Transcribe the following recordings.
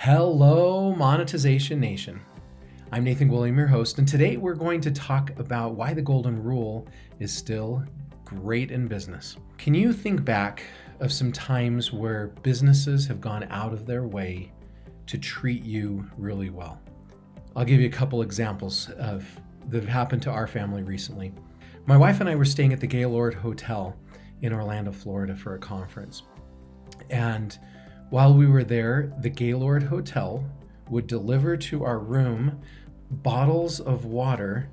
Hello, Monetization Nation. I'm Nathan William, your host, and today we're going to talk about why the golden rule is still great in business. Can you think back of some times where businesses have gone out of their way to treat you really well? I'll give you a couple examples that have happened to our family recently. My wife and I were staying at the Gaylord Hotel in Orlando, Florida for a conference. And while we were there, the Gaylord Hotel would deliver to our room bottles of water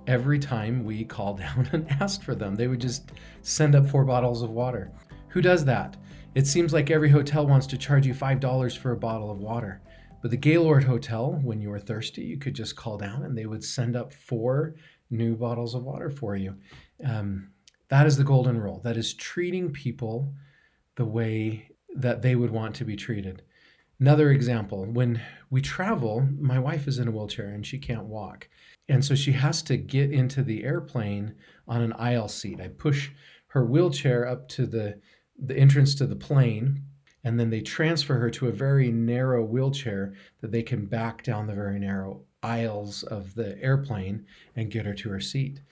every time we called down and asked for them. They would just send up 4 bottles of water. Who does that? It seems like every hotel wants to charge you $5 for a bottle of water. But the Gaylord Hotel, when you were thirsty, you could just call down and they would send up 4 new bottles of water for you. That is the golden rule. That is treating people the way that they would want to be treated. Another example, when we travel, my wife is in a wheelchair and she can't walk. And so she has to get into the airplane on an aisle seat. I push her wheelchair up to the entrance to the plane, and then they transfer her to a very narrow wheelchair that they can back down the very narrow aisles of the airplane and get her to her seat.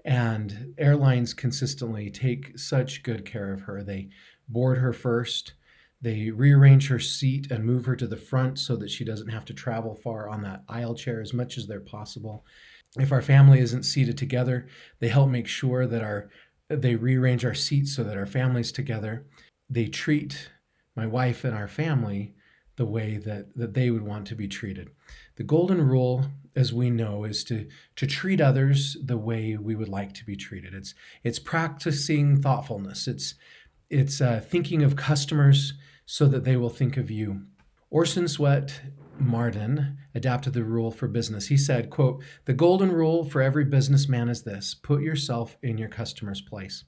And airlines consistently take such good care of her. They board her first. They rearrange her seat and move her to the front so that she doesn't have to travel far on that aisle chair as much as they're possible. If our family isn't seated together, they help make sure that they rearrange our seats so that our family's together. They treat my wife and our family the way that they would want to be treated. The golden rule, as we know, is to treat others the way we would like to be treated. It's practicing thoughtfulness. It's thinking of customers so that they will think of you. Orson Swett Marden adapted the rule for business. He said, quote, "The golden rule for every businessman is this: put yourself in your customer's place."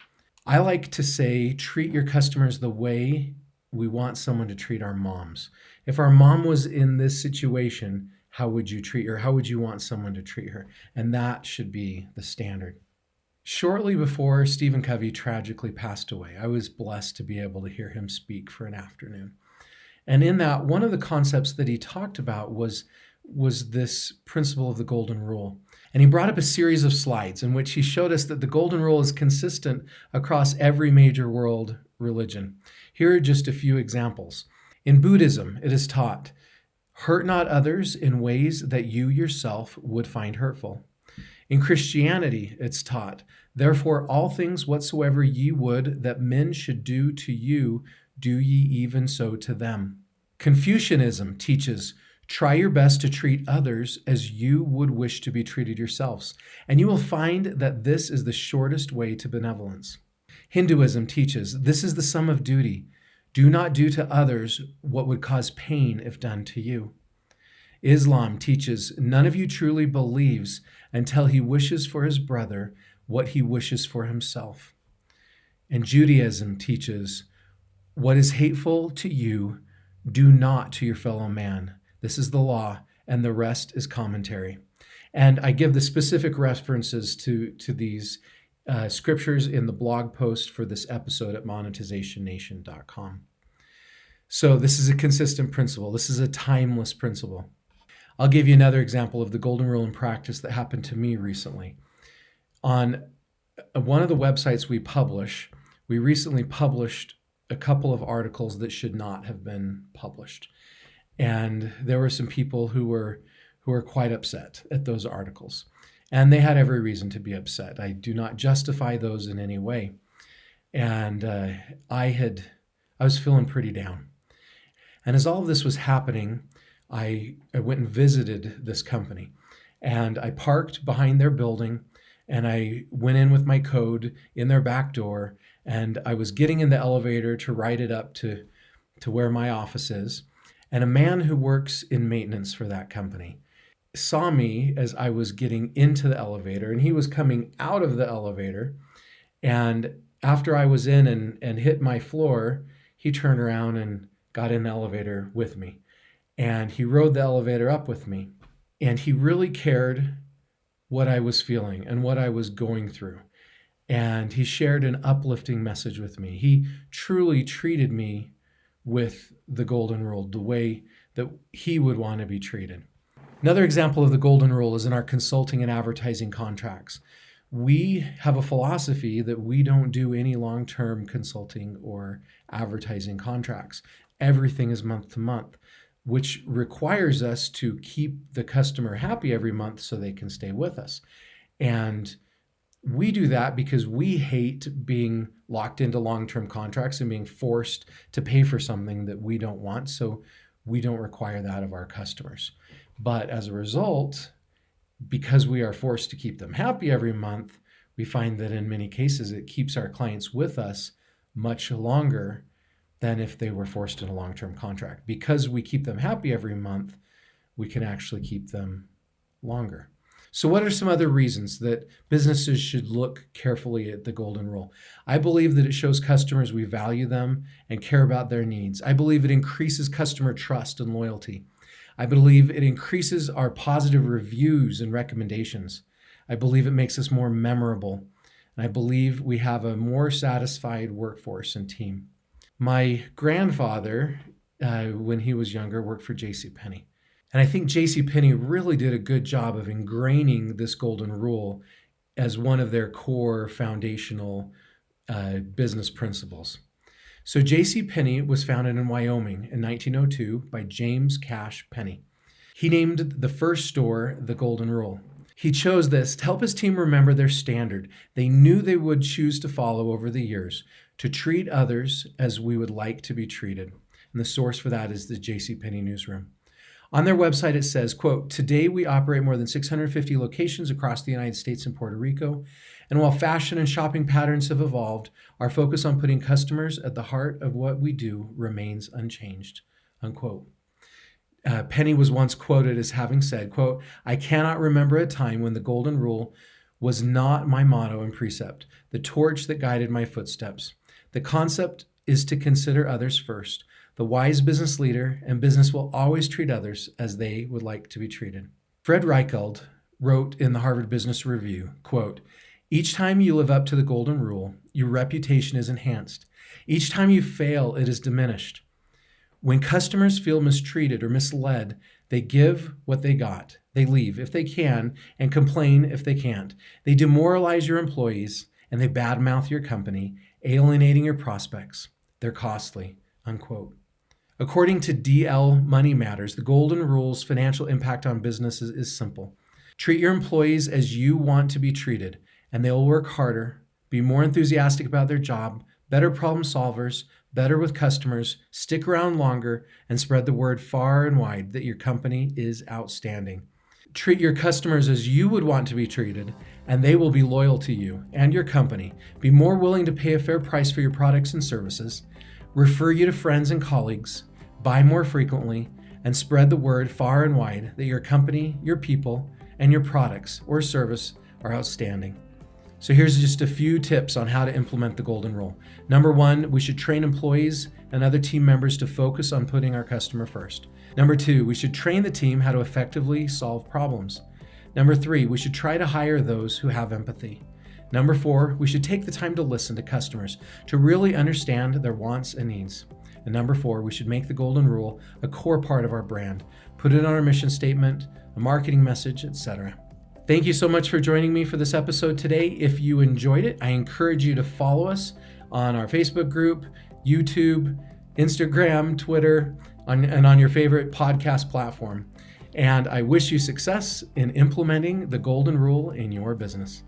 I like to say, treat your customers the way we want someone to treat our moms. If our mom was in this situation, how would you treat her? How would you want someone to treat her? And that should be the standard. Shortly before Stephen Covey tragically passed away, I was blessed to be able to hear him speak for an afternoon. And in that, one of the concepts that he talked about was this principle of the golden rule. And he brought up a series of slides in which he showed us that the golden rule is consistent across every major world religion. Here are just a few examples. In Buddhism, it is taught, hurt not others in ways that you yourself would find hurtful. In Christianity, it's taught, therefore all things whatsoever ye would that men should do to you, do ye even so to them. Confucianism teaches, try your best to treat others as you would wish to be treated yourselves, and you will find that this is the shortest way to benevolence. Hinduism teaches, this is the sum of duty. Do not do to others what would cause pain if done to you. Islam teaches, none of you truly believes until he wishes for his brother what he wishes for himself. And Judaism teaches, what is hateful to you, do not to your fellow man. This is the law, and the rest is commentary. And I give the specific references to these scriptures in the blog post for this episode at monetizationnation.com. So this is a consistent principle. This is a timeless principle. I'll give you another example of the golden rule in practice that happened to me recently. On one of the websites we publish, we recently published a couple of articles that should not have been published. And there were some people who were quite upset at those articles. And they had every reason to be upset. I do not justify those in any way. And I was feeling pretty down. And as all of this was happening, I went and visited this company, and I parked behind their building, and I went in with my code in their back door, and I was getting in the elevator to ride it up to where my office is. And a man who works in maintenance for that company saw me as I was getting into the elevator, and he was coming out of the elevator. And after I was in and hit my floor, he turned around and got in the elevator with me. And he rode the elevator up with me. And he really cared what I was feeling and what I was going through. And he shared an uplifting message with me. He truly treated me with the golden rule, the way that he would want to be treated. Another example of the golden rule is in our consulting and advertising contracts. We have a philosophy that we don't do any long-term consulting or advertising contracts. Everything is month to month, which requires us to keep the customer happy every month so they can stay with us. And we do that because we hate being locked into long-term contracts and being forced to pay for something that we don't want. So we don't require that of our customers. But as a result, because we are forced to keep them happy every month, we find that in many cases it keeps our clients with us much longer than if they were forced in a long-term contract. Because we keep them happy every month, we can actually keep them longer. So what are some other reasons that businesses should look carefully at the golden rule? I believe that it shows customers we value them and care about their needs. I believe it increases customer trust and loyalty. I believe it increases our positive reviews and recommendations. I believe it makes us more memorable. And I believe we have a more satisfied workforce and team. My grandfather, when he was younger, worked for JCPenney. And I think JCPenney really did a good job of ingraining this golden rule as one of their core foundational business principles. So JCPenney was founded in Wyoming in 1902 by James Cash Penney. He named the first store the Golden Rule. He chose this to help his team remember their standard they knew they would choose to follow over the years, to treat others as we would like to be treated. And the source for that is the JCPenney newsroom. On their website, it says, quote, "Today we operate more than 650 locations across the United States and Puerto Rico. And while fashion and shopping patterns have evolved, our focus on putting customers at the heart of what we do remains unchanged," unquote. Penny was once quoted as having said, quote, "I cannot remember a time when the golden rule was not my motto and precept, the torch that guided my footsteps. The concept is to consider others first. The wise business leader and business will always treat others as they would like to be treated." Fred Reichheld wrote in the Harvard Business Review, quote, "Each time you live up to the golden rule, your reputation is enhanced. Each time you fail, it is diminished. When customers feel mistreated or misled, they give what they got. They leave if they can and complain if they can't. They demoralize your employees and they badmouth your company, alienating your prospects. They're costly," unquote. According to DL Money Matters, the golden rule's financial impact on businesses is simple. Treat your employees as you want to be treated, and they will work harder, be more enthusiastic about their job, better problem solvers, better with customers, stick around longer, and spread the word far and wide that your company is outstanding. Treat your customers as you would want to be treated, and they will be loyal to you and your company, be more willing to pay a fair price for your products and services, refer you to friends and colleagues, buy more frequently, and spread the word far and wide that your company, your people, and your products or service are outstanding. So here's just a few tips on how to implement the golden rule. Number one, we should train employees and other team members to focus on putting our customer first. Number two, we should train the team how to effectively solve problems. Number three, we should try to hire those who have empathy. Number four, we should take the time to listen to customers to really understand their wants and needs. And number four, we should make the golden rule a core part of our brand, put it on our mission statement, a marketing message, etc. Thank you so much for joining me for this episode today. If you enjoyed it, I encourage you to follow us on our Facebook group, YouTube, Instagram, Twitter, and on your favorite podcast platform. And I wish you success in implementing the golden rule in your business.